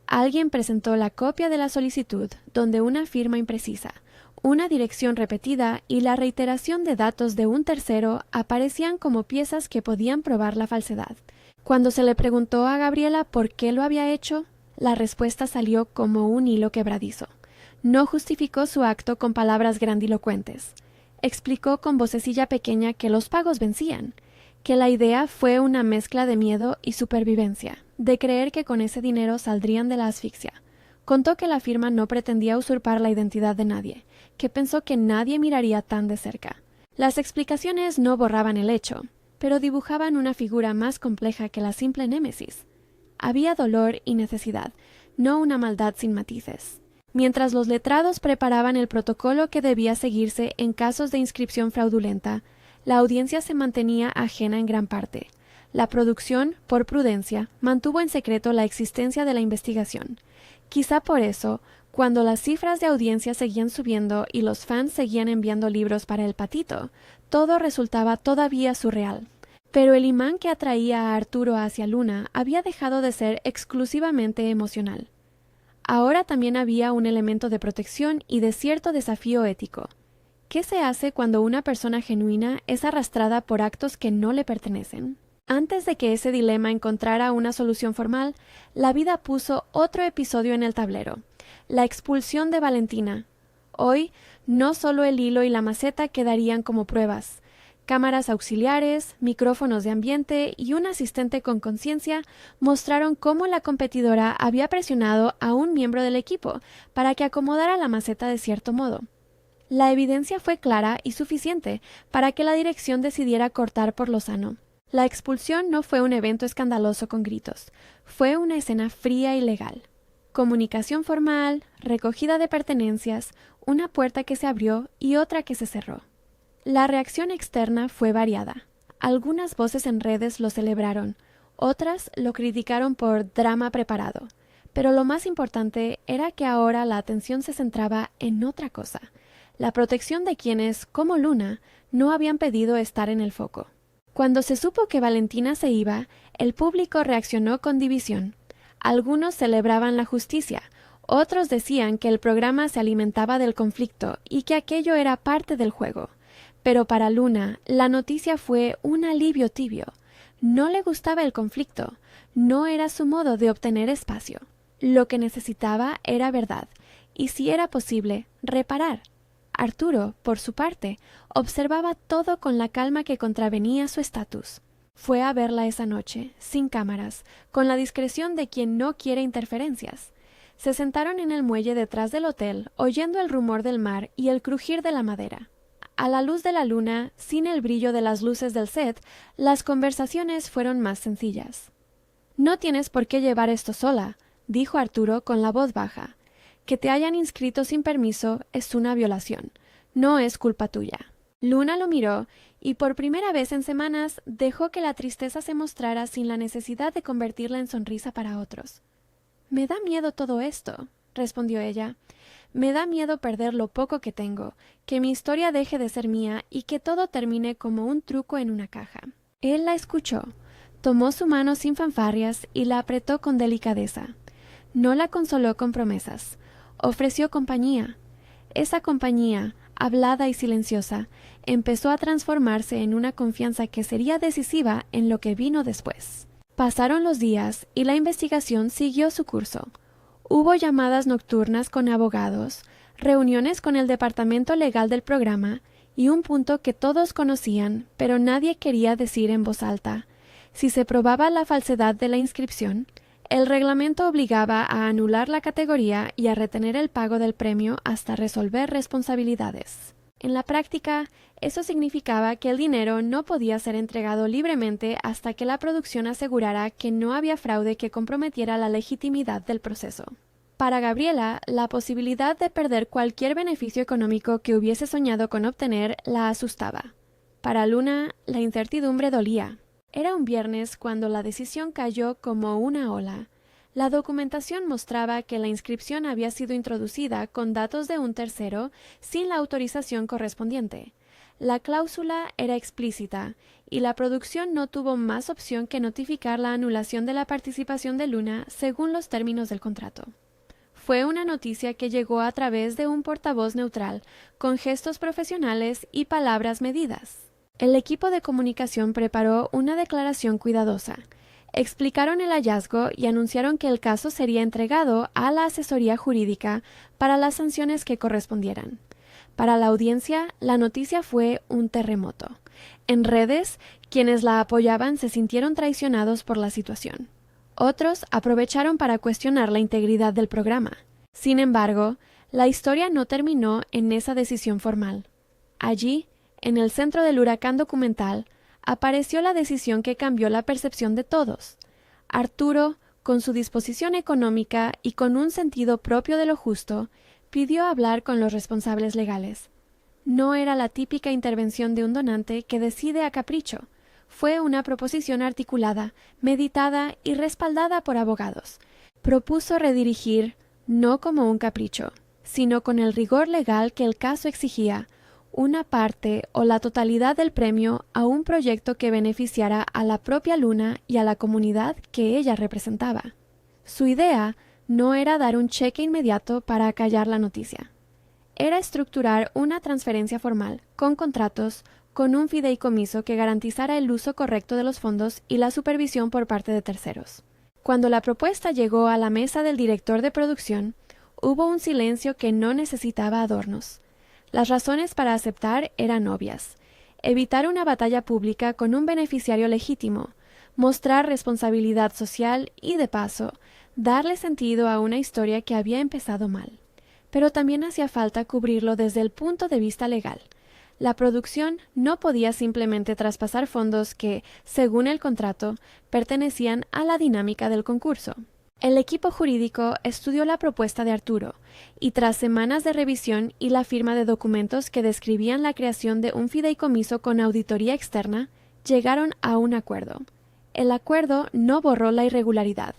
Alguien presentó la copia de la solicitud, donde una firma imprecisa, una dirección repetida y la reiteración de datos de un tercero aparecían como piezas que podían probar la falsedad. Cuando se le preguntó a Gabriela por qué lo había hecho, la respuesta salió como un hilo quebradizo. No justificó su acto con palabras grandilocuentes. Explicó con vocecilla pequeña que los pagos vencían, que la idea fue una mezcla de miedo y supervivencia, de creer que con ese dinero saldrían de la asfixia. Contó que la firma no pretendía usurpar la identidad de nadie, que pensó que nadie miraría tan de cerca. Las explicaciones no borraban el hecho, pero dibujaban una figura más compleja que la simple némesis. Había dolor y necesidad, no una maldad sin matices. Mientras los letrados preparaban el protocolo que debía seguirse en casos de inscripción fraudulenta, la audiencia se mantenía ajena en gran parte. La producción, por prudencia, mantuvo en secreto la existencia de la investigación. Quizá por eso, cuando las cifras de audiencia seguían subiendo y los fans seguían enviando libros para el patito, todo resultaba todavía surreal. Pero el imán que atraía a Arturo hacia Luna había dejado de ser exclusivamente emocional. Ahora también había un elemento de protección y de cierto desafío ético. ¿Qué se hace cuando una persona genuina es arrastrada por actos que no le pertenecen? Antes de que ese dilema encontrara una solución formal, la vida puso otro episodio en el tablero: la expulsión de Valentina. Hoy, no solo el hilo y la maceta quedarían como pruebas. Cámaras auxiliares, micrófonos de ambiente y un asistente con conciencia mostraron cómo la competidora había presionado a un miembro del equipo para que acomodara la maceta de cierto modo. La evidencia fue clara y suficiente para que la dirección decidiera cortar por lo sano. La expulsión no fue un evento escandaloso con gritos, fue una escena fría y legal. Comunicación formal, recogida de pertenencias, una puerta que se abrió y otra que se cerró. La reacción externa fue variada. Algunas voces en redes lo celebraron, otras lo criticaron por drama preparado. Pero lo más importante era que ahora la atención se centraba en otra cosa: la protección de quienes, como Luna, no habían pedido estar en el foco. Cuando se supo que Valentina se iba, el público reaccionó con división. Algunos celebraban la justicia, otros decían que el programa se alimentaba del conflicto y que aquello era parte del juego. Pero para Luna, la noticia fue un alivio tibio. No le gustaba el conflicto, no era su modo de obtener espacio. Lo que necesitaba era verdad, y si era posible, reparar. Arturo, por su parte, observaba todo con la calma que contravenía su estatus. Fue a verla esa noche, sin cámaras, con la discreción de quien no quiere interferencias. Se sentaron en el muelle detrás del hotel, oyendo el rumor del mar y el crujir de la madera. A la luz de la luna, sin el brillo de las luces del set, las conversaciones fueron más sencillas. «No tienes por qué llevar esto sola», dijo Arturo con la voz baja. Que te hayan inscrito sin permiso es una violación. No es culpa tuya. Luna lo miró y por primera vez en semanas dejó que la tristeza se mostrara sin la necesidad de convertirla en sonrisa para otros. Me da miedo todo esto, respondió ella. Me da miedo perder lo poco que tengo, que mi historia deje de ser mía y que todo termine como un truco en una caja. Él la escuchó, tomó su mano sin fanfarrias y la apretó con delicadeza. No la consoló con promesas, ofreció compañía. Esa compañía, hablada y silenciosa, empezó a transformarse en una confianza que sería decisiva en lo que vino después. Pasaron los días y la investigación siguió su curso. Hubo llamadas nocturnas con abogados, reuniones con el departamento legal del programa y un punto que todos conocían, pero nadie quería decir en voz alta. Si se probaba la falsedad de la inscripción, el reglamento obligaba a anular la categoría y a retener el pago del premio hasta resolver responsabilidades. En la práctica, eso significaba que el dinero no podía ser entregado libremente hasta que la producción asegurara que no había fraude que comprometiera la legitimidad del proceso. Para Gabriela, la posibilidad de perder cualquier beneficio económico que hubiese soñado con obtener la asustaba. Para Luna, la incertidumbre dolía. Era un viernes cuando la decisión cayó como una ola. La documentación mostraba que la inscripción había sido introducida con datos de un tercero sin la autorización correspondiente. La cláusula era explícita y la producción no tuvo más opción que notificar la anulación de la participación de Luna según los términos del contrato. Fue una noticia que llegó a través de un portavoz neutral, con gestos profesionales y palabras medidas. El equipo de comunicación preparó una declaración cuidadosa. Explicaron el hallazgo y anunciaron que el caso sería entregado a la asesoría jurídica para las sanciones que correspondieran. Para la audiencia, la noticia fue un terremoto. En redes, quienes la apoyaban se sintieron traicionados por la situación. Otros aprovecharon para cuestionar la integridad del programa. Sin embargo, la historia no terminó en esa decisión formal. Allí, en el centro del huracán documental, apareció la decisión que cambió la percepción de todos. Arturo, con su disposición económica y con un sentido propio de lo justo, pidió hablar con los responsables legales. No era la típica intervención de un donante que decide a capricho. Fue una proposición articulada, meditada y respaldada por abogados. Propuso redirigir, no como un capricho, sino con el rigor legal que el caso exigía, una parte o la totalidad del premio a un proyecto que beneficiara a la propia Luna y a la comunidad que ella representaba. Su idea no era dar un cheque inmediato para acallar la noticia. Era estructurar una transferencia formal, con contratos, con un fideicomiso que garantizara el uso correcto de los fondos y la supervisión por parte de terceros. Cuando la propuesta llegó a la mesa del director de producción, hubo un silencio que no necesitaba adornos. Las razones para aceptar eran obvias: evitar una batalla pública con un beneficiario legítimo, mostrar responsabilidad social y, de paso, darle sentido a una historia que había empezado mal. Pero también hacía falta cubrirlo desde el punto de vista legal. La producción no podía simplemente traspasar fondos que, según el contrato, pertenecían a la dinámica del concurso. El equipo jurídico estudió la propuesta de Arturo y, tras semanas de revisión y la firma de documentos que describían la creación de un fideicomiso con auditoría externa, llegaron a un acuerdo. El acuerdo no borró la irregularidad,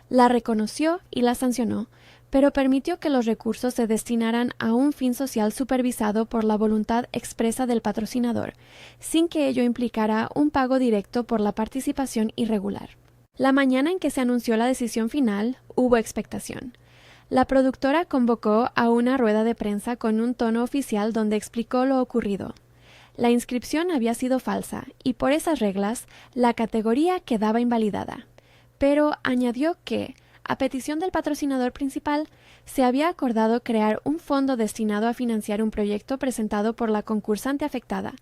la reconoció y la sancionó, pero permitió que los recursos se destinaran a un fin social supervisado por la voluntad expresa del patrocinador, sin que ello implicara un pago directo por la participación irregular. La mañana en que se anunció la decisión final, hubo expectación. La productora convocó a una rueda de prensa con un tono oficial donde explicó lo ocurrido. La inscripción había sido falsa y por esas reglas la categoría quedaba invalidada. Pero añadió que, a petición del patrocinador principal, se había acordado crear un fondo destinado a financiar un proyecto presentado por la concursante afectada,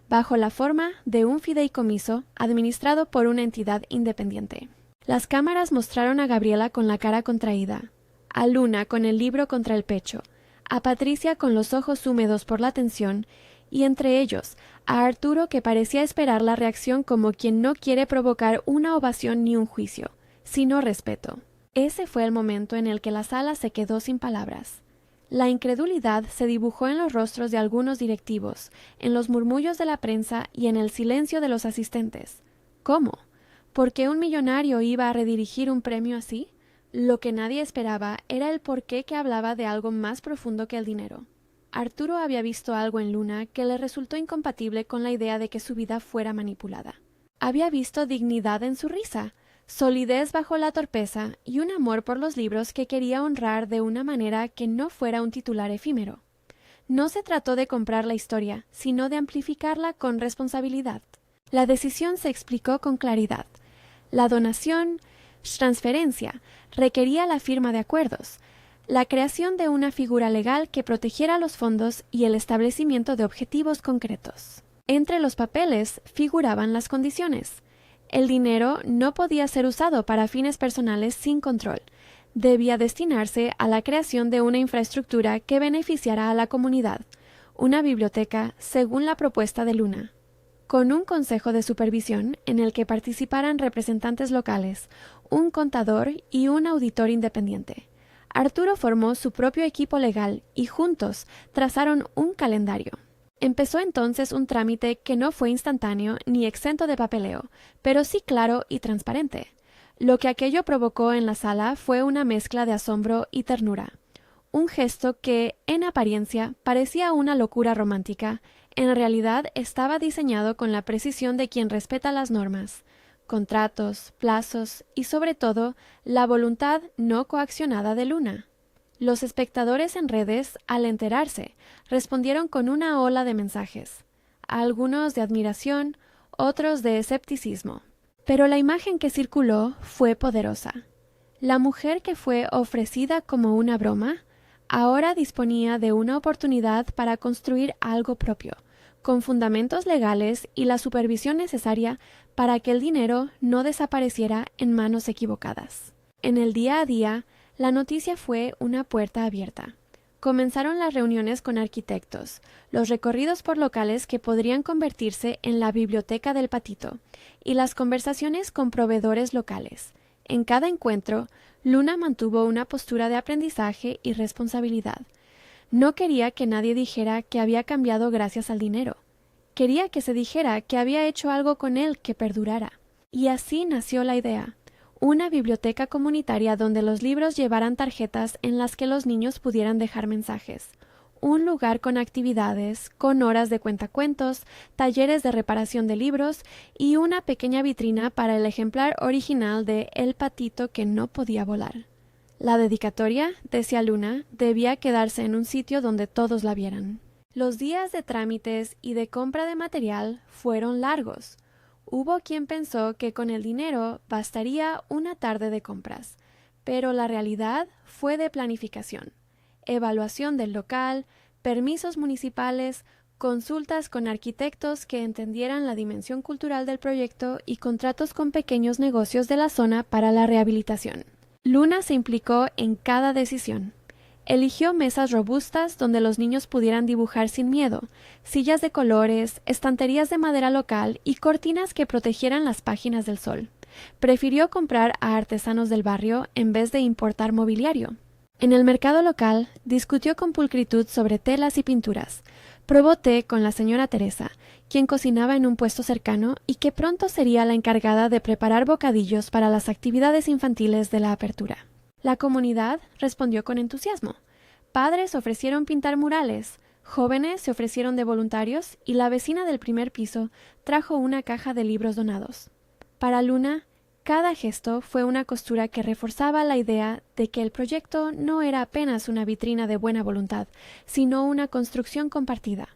bajo la forma de un fideicomiso administrado por una entidad independiente. Las cámaras mostraron a Gabriela con la cara contraída, a Luna con el libro contra el pecho, a Patricia con los ojos húmedos por la tensión, y entre ellos a Arturo, que parecía esperar la reacción como quien no quiere provocar una ovación ni un juicio, sino respeto. Ese fue el momento en el que la sala se quedó sin palabras. La incredulidad se dibujó en los rostros de algunos directivos, en los murmullos de la prensa y en el silencio de los asistentes. ¿Cómo? ¿Por qué un millonario iba a redirigir un premio así? Lo que nadie esperaba era el porqué que hablaba de algo más profundo que el dinero. Arturo había visto algo en Luna que le resultó incompatible con la idea de que su vida fuera manipulada. Había visto dignidad en su risa, solidez bajo la torpeza y un amor por los libros que quería honrar de una manera que no fuera un titular efímero. No se trató de comprar la historia, sino de amplificarla con responsabilidad. La decisión se explicó con claridad. La donación, transferencia, requería la firma de acuerdos, la creación de una figura legal que protegiera los fondos y el establecimiento de objetivos concretos. Entre los papeles figuraban las condiciones. El dinero no podía ser usado para fines personales sin control. Debía destinarse a la creación de una infraestructura que beneficiara a la comunidad, una biblioteca según la propuesta de Luna, con un consejo de supervisión en el que participaran representantes locales, un contador y un auditor independiente. Arturo formó su propio equipo legal y juntos trazaron un calendario. Empezó entonces un trámite que no fue instantáneo ni exento de papeleo, pero sí claro y transparente. Lo que aquello provocó en la sala fue una mezcla de asombro y ternura. Un gesto que, en apariencia, parecía una locura romántica, en realidad estaba diseñado con la precisión de quien respeta las normas, contratos, plazos y, sobre todo, la voluntad no coaccionada de Luna. Los espectadores en redes, al enterarse, respondieron con una ola de mensajes, algunos de admiración, otros de escepticismo. Pero la imagen que circuló fue poderosa. La mujer que fue ofrecida como una broma, ahora disponía de una oportunidad para construir algo propio, con fundamentos legales y la supervisión necesaria para que el dinero no desapareciera en manos equivocadas. En el día a día, la noticia fue una puerta abierta. Comenzaron las reuniones con arquitectos, los recorridos por locales que podrían convertirse en la biblioteca del Patito, y las conversaciones con proveedores locales. En cada encuentro, Luna mantuvo una postura de aprendizaje y responsabilidad. No quería que nadie dijera que había cambiado gracias al dinero. Quería que se dijera que había hecho algo con él que perdurara. Y así nació la idea. Una biblioteca comunitaria donde los libros llevaran tarjetas en las que los niños pudieran dejar mensajes. Un lugar con actividades, con horas de cuentacuentos, talleres de reparación de libros y una pequeña vitrina para el ejemplar original de El Patito que no podía volar. La dedicatoria, decía Luna, debía quedarse en un sitio donde todos la vieran. Los días de trámites y de compra de material fueron largos. Hubo quien pensó que con el dinero bastaría una tarde de compras, pero la realidad fue de planificación, evaluación del local, permisos municipales, consultas con arquitectos que entendieran la dimensión cultural del proyecto y contratos con pequeños negocios de la zona para la rehabilitación. Luna se implicó en cada decisión. Eligió mesas robustas donde los niños pudieran dibujar sin miedo, sillas de colores, estanterías de madera local y cortinas que protegieran las páginas del sol. Prefirió comprar a artesanos del barrio en vez de importar mobiliario. En el mercado local discutió con pulcritud sobre telas y pinturas. Probó té con la señora Teresa, quien cocinaba en un puesto cercano y que pronto sería la encargada de preparar bocadillos para las actividades infantiles de la apertura. La comunidad respondió con entusiasmo. Padres ofrecieron pintar murales, jóvenes se ofrecieron de voluntarios y la vecina del primer piso trajo una caja de libros donados. Para Luna, cada gesto fue una costura que reforzaba la idea de que el proyecto no era apenas una vitrina de buena voluntad, sino una construcción compartida.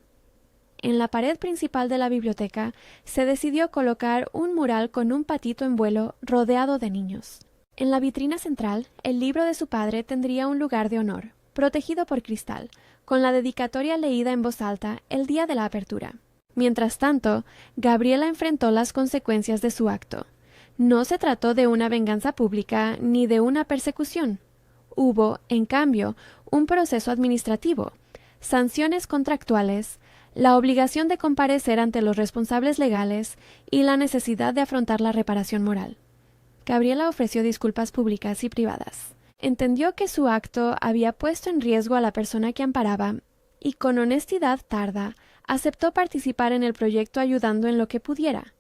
En la pared principal de la biblioteca se decidió colocar un mural con un patito en vuelo rodeado de niños. En la vitrina central, el libro de su padre tendría un lugar de honor, protegido por cristal, con la dedicatoria leída en voz alta el día de la apertura. Mientras tanto, Gabriela enfrentó las consecuencias de su acto. No se trató de una venganza pública ni de una persecución. Hubo, en cambio, un proceso administrativo, sanciones contractuales, la obligación de comparecer ante los responsables legales y la necesidad de afrontar la reparación moral. Gabriela ofreció disculpas públicas y privadas. Entendió que su acto había puesto en riesgo a la persona que amparaba y con honestidad tarda aceptó participar en el proyecto ayudando en lo que pudiera.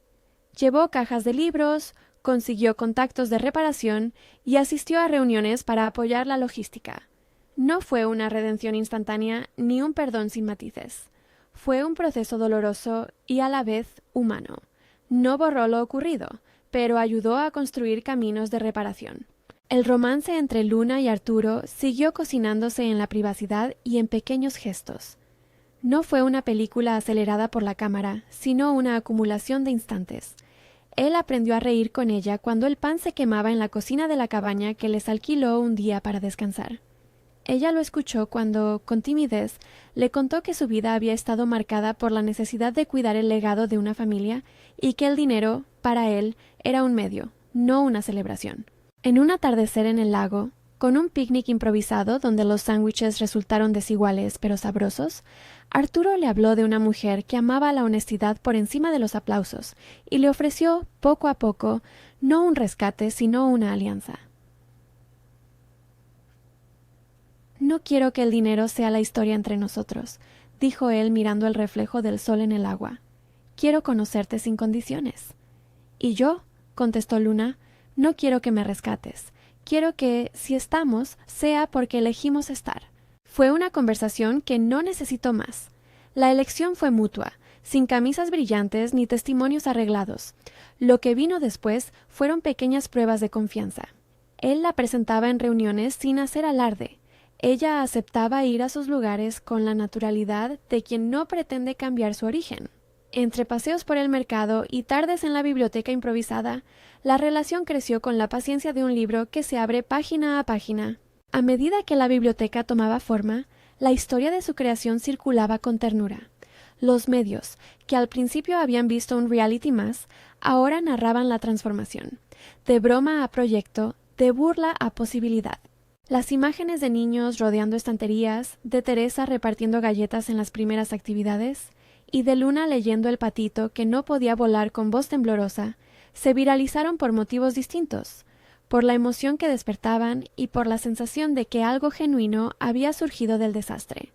Llevó cajas de libros, consiguió contactos de reparación y asistió a reuniones para apoyar la logística. No fue una redención instantánea ni un perdón sin matices. Fue un proceso doloroso y a la vez humano. No borró lo ocurrido, pero ayudó a construir caminos de reparación. El romance entre Luna y Arturo siguió cocinándose en la privacidad y en pequeños gestos. No fue una película acelerada por la cámara, sino una acumulación de instantes. Él aprendió a reír con ella cuando el pan se quemaba en la cocina de la cabaña que les alquiló un día para descansar. Ella lo escuchó cuando, con timidez, le contó que su vida había estado marcada por la necesidad de cuidar el legado de una familia y que el dinero, para él, era un medio, no una celebración. En un atardecer en el lago, con un picnic improvisado donde los sándwiches resultaron desiguales pero sabrosos, Arturo le habló de una mujer que amaba la honestidad por encima de los aplausos y le ofreció, poco a poco, no un rescate, sino una alianza. «No quiero que el dinero sea la historia entre nosotros», dijo él mirando el reflejo del sol en el agua. «Quiero conocerte sin condiciones». «Y yo», contestó Luna, «no quiero que me rescates. Quiero que, si estamos, sea porque elegimos estar». Fue una conversación que no necesitó más. La elección fue mutua, sin camisas brillantes ni testimonios arreglados. Lo que vino después fueron pequeñas pruebas de confianza. Él la presentaba en reuniones sin hacer alarde. Ella aceptaba ir a sus lugares con la naturalidad de quien no pretende cambiar su origen. Entre paseos por el mercado y tardes en la biblioteca improvisada, la relación creció con la paciencia de un libro que se abre página a página. A medida que la biblioteca tomaba forma, la historia de su creación circulaba con ternura. Los medios, que al principio habían visto un reality más, ahora narraban la transformación. De broma a proyecto, de burla a posibilidad. Las imágenes de niños rodeando estanterías, de Teresa repartiendo galletas en las primeras actividades, y de Luna leyendo El patito que no podía volar con voz temblorosa, se viralizaron por motivos distintos, por la emoción que despertaban y por la sensación de que algo genuino había surgido del desastre.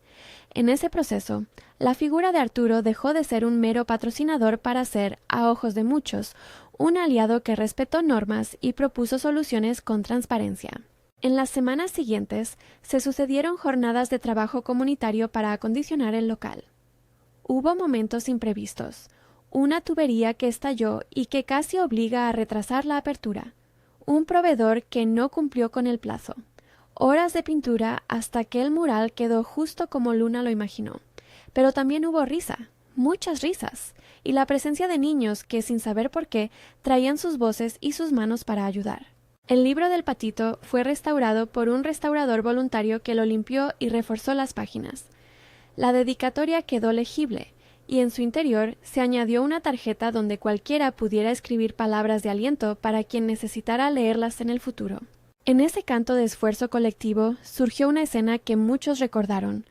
En ese proceso, la figura de Arturo dejó de ser un mero patrocinador para ser, a ojos de muchos, un aliado que respetó normas y propuso soluciones con transparencia. En las semanas siguientes se sucedieron jornadas de trabajo comunitario para acondicionar el local. Hubo momentos imprevistos, una tubería que estalló y que casi obliga a retrasar la apertura, un proveedor que no cumplió con el plazo, horas de pintura hasta que el mural quedó justo como Luna lo imaginó. Pero también hubo risa, muchas risas, y la presencia de niños que, sin saber por qué, traían sus voces y sus manos para ayudar. El libro del patito fue restaurado por un restaurador voluntario que lo limpió y reforzó las páginas. La dedicatoria quedó legible, y en su interior se añadió una tarjeta donde cualquiera pudiera escribir palabras de aliento para quien necesitara leerlas en el futuro. En ese canto de esfuerzo colectivo surgió una escena que muchos recordaron.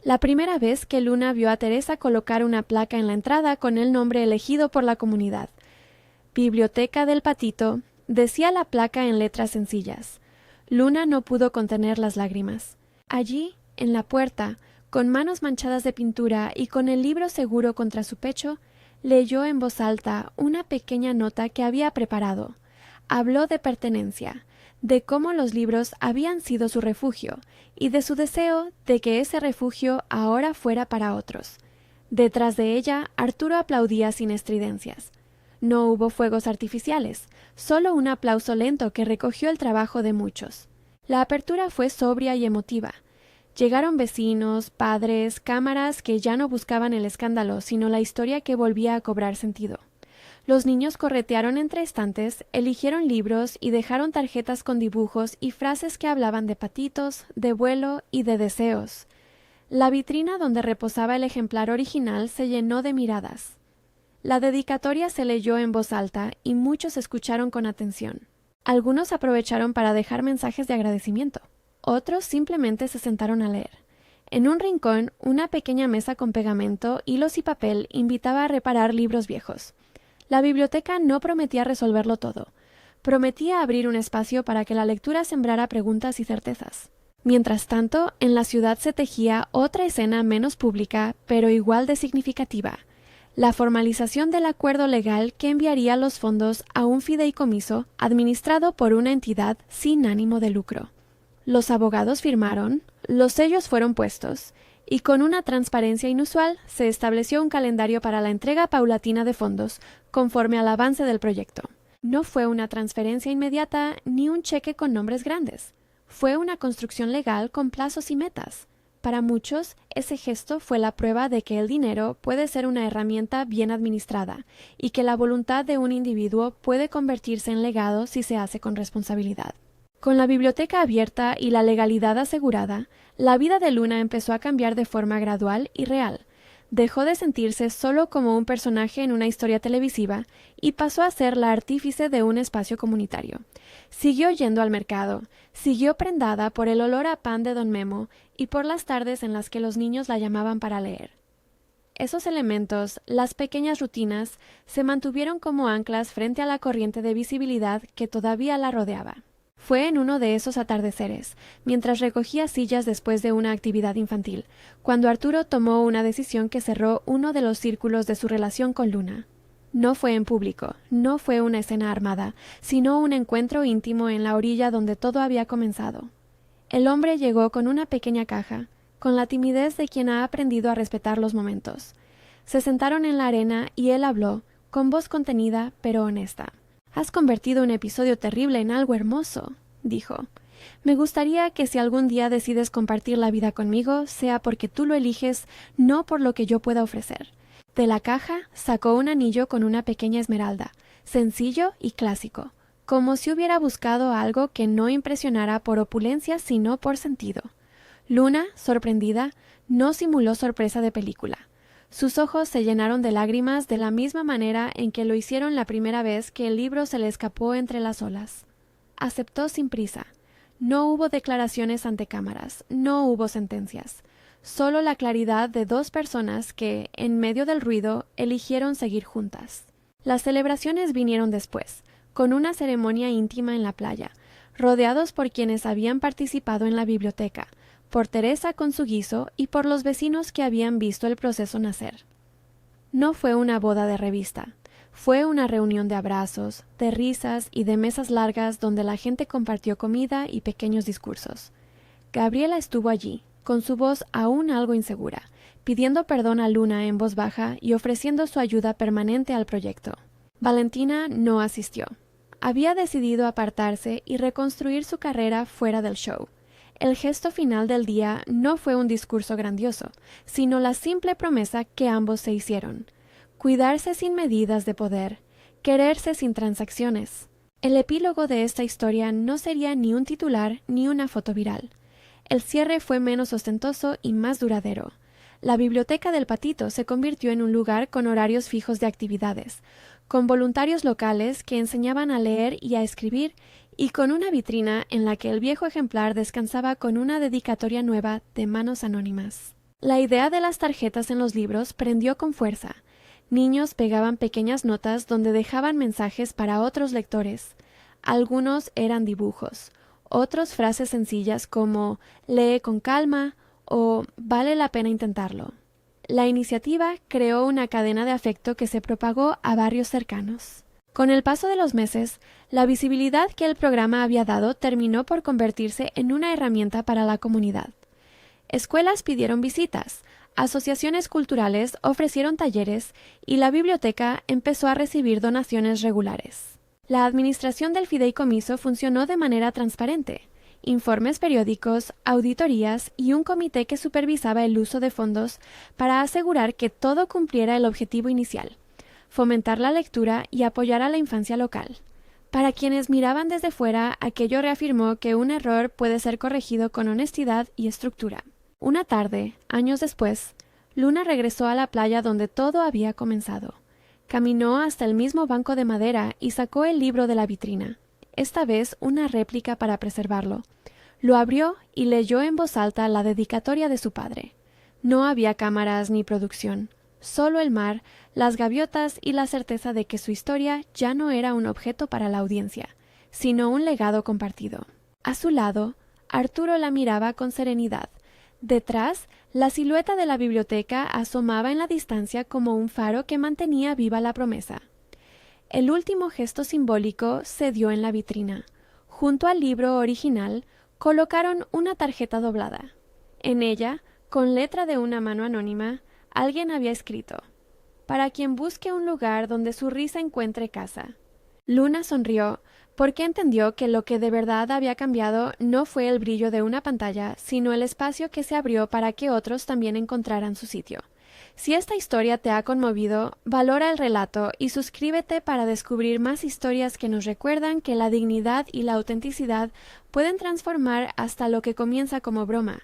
La primera vez que Luna vio a Teresa colocar una placa en la entrada con el nombre elegido por la comunidad. Biblioteca del Patito, decía la placa en letras sencillas. Luna no pudo contener las lágrimas. Allí, en la puerta, con manos manchadas de pintura y con el libro seguro contra su pecho, leyó en voz alta una pequeña nota que había preparado. Habló de pertenencia, de cómo los libros habían sido su refugio y de su deseo de que ese refugio ahora fuera para otros. Detrás de ella, Arturo aplaudía sin estridencias. No hubo fuegos artificiales, solo un aplauso lento que recogió el trabajo de muchos. La apertura fue sobria y emotiva. Llegaron vecinos, padres, cámaras que ya no buscaban el escándalo, sino la historia que volvía a cobrar sentido. Los niños corretearon entre estantes, eligieron libros y dejaron tarjetas con dibujos y frases que hablaban de patitos, de vuelo y de deseos. La vitrina donde reposaba el ejemplar original se llenó de miradas. La dedicatoria se leyó en voz alta y muchos escucharon con atención. Algunos aprovecharon para dejar mensajes de agradecimiento. Otros simplemente se sentaron a leer. En un rincón, una pequeña mesa con pegamento, hilos y papel invitaba a reparar libros viejos. La biblioteca no prometía resolverlo todo. Prometía abrir un espacio para que la lectura sembrara preguntas y certezas. Mientras tanto, en la ciudad se tejía otra escena menos pública, pero igual de significativa: la formalización del acuerdo legal que enviaría los fondos a un fideicomiso administrado por una entidad sin ánimo de lucro. Los abogados firmaron, los sellos fueron puestos, y con una transparencia inusual se estableció un calendario para la entrega paulatina de fondos, conforme al avance del proyecto. No fue una transferencia inmediata ni un cheque con nombres grandes. Fue una construcción legal con plazos y metas. Para muchos, ese gesto fue la prueba de que el dinero puede ser una herramienta bien administrada y que la voluntad de un individuo puede convertirse en legado si se hace con responsabilidad. Con la biblioteca abierta y la legalidad asegurada, la vida de Luna empezó a cambiar de forma gradual y real. Dejó de sentirse solo como un personaje en una historia televisiva y pasó a ser la artífice de un espacio comunitario. Siguió yendo al mercado, siguió prendada por el olor a pan de Don Memo y por las tardes en las que los niños la llamaban para leer. Esos elementos, las pequeñas rutinas, se mantuvieron como anclas frente a la corriente de visibilidad que todavía la rodeaba. Fue en uno de esos atardeceres, mientras recogía sillas después de una actividad infantil, cuando Arturo tomó una decisión que cerró uno de los círculos de su relación con Luna. No fue en público, no fue una escena armada, sino un encuentro íntimo en la orilla donde todo había comenzado. El hombre llegó con una pequeña caja, con la timidez de quien ha aprendido a respetar los momentos. Se sentaron en la arena y él habló, con voz contenida pero honesta. «Has convertido un episodio terrible en algo hermoso», dijo. «Me gustaría que si algún día decides compartir la vida conmigo, sea porque tú lo eliges, no por lo que yo pueda ofrecer». De la caja sacó un anillo con una pequeña esmeralda, sencillo y clásico, como si hubiera buscado algo que no impresionara por opulencia sino por sentido. Luna, sorprendida, no simuló sorpresa de película. Sus ojos se llenaron de lágrimas de la misma manera en que lo hicieron la primera vez que el libro se le escapó entre las olas. Aceptó sin prisa. No hubo declaraciones ante cámaras, no hubo sentencias. Solo la claridad de dos personas que, en medio del ruido, eligieron seguir juntas. Las celebraciones vinieron después, con una ceremonia íntima en la playa, rodeados por quienes habían participado en la biblioteca, por Teresa con su guiso y por los vecinos que habían visto el proceso nacer. No fue una boda de revista, fue una reunión de abrazos, de risas y de mesas largas donde la gente compartió comida y pequeños discursos. Gabriela estuvo allí, con su voz aún algo insegura, pidiendo perdón a Luna en voz baja y ofreciendo su ayuda permanente al proyecto. Valentina no asistió. Había decidido apartarse y reconstruir su carrera fuera del show. El gesto final del día no fue un discurso grandioso, sino la simple promesa que ambos se hicieron: cuidarse sin medidas de poder, quererse sin transacciones. El epílogo de esta historia no sería ni un titular ni una foto viral. El cierre fue menos ostentoso y más duradero. La biblioteca del Patito se convirtió en un lugar con horarios fijos de actividades, con voluntarios locales que enseñaban a leer y a escribir, y con una vitrina en la que el viejo ejemplar descansaba con una dedicatoria nueva de manos anónimas. La idea de las tarjetas en los libros prendió con fuerza. Niños pegaban pequeñas notas donde dejaban mensajes para otros lectores. Algunos eran dibujos, otros frases sencillas como «lee con calma» o «vale la pena intentarlo». La iniciativa creó una cadena de afecto que se propagó a barrios cercanos. Con el paso de los meses, la visibilidad que el programa había dado terminó por convertirse en una herramienta para la comunidad. Escuelas pidieron visitas, asociaciones culturales ofrecieron talleres y la biblioteca empezó a recibir donaciones regulares. La administración del fideicomiso funcionó de manera transparente. Informes periódicos, auditorías y un comité que supervisaba el uso de fondos para asegurar que todo cumpliera el objetivo inicial: fomentar la lectura y apoyar a la infancia local. Para quienes miraban desde fuera, aquello reafirmó que un error puede ser corregido con honestidad y estructura. Una tarde, años después, Luna regresó a la playa donde todo había comenzado. Caminó hasta el mismo banco de madera y sacó el libro de la vitrina, esta vez una réplica para preservarlo. Lo abrió y leyó en voz alta la dedicatoria de su padre. No había cámaras ni producción. Solo el mar, las gaviotas y la certeza de que su historia ya no era un objeto para la audiencia. sino un legado compartido. A su lado, Arturo la miraba con serenidad. Detrás, la silueta de la biblioteca asomaba en la distancia como un faro que mantenía viva la promesa. El último gesto simbólico se dio en la vitrina. Junto al libro original, colocaron una tarjeta doblada. En ella, con letra de una mano anónima, alguien había escrito: «Para quien busque un lugar donde su risa encuentre casa». Luna sonrió, porque entendió que lo que de verdad había cambiado no fue el brillo de una pantalla, sino el espacio que se abrió para que otros también encontraran su sitio. Si esta historia te ha conmovido, valora el relato y suscríbete para descubrir más historias que nos recuerdan que la dignidad y la autenticidad pueden transformar hasta lo que comienza como broma.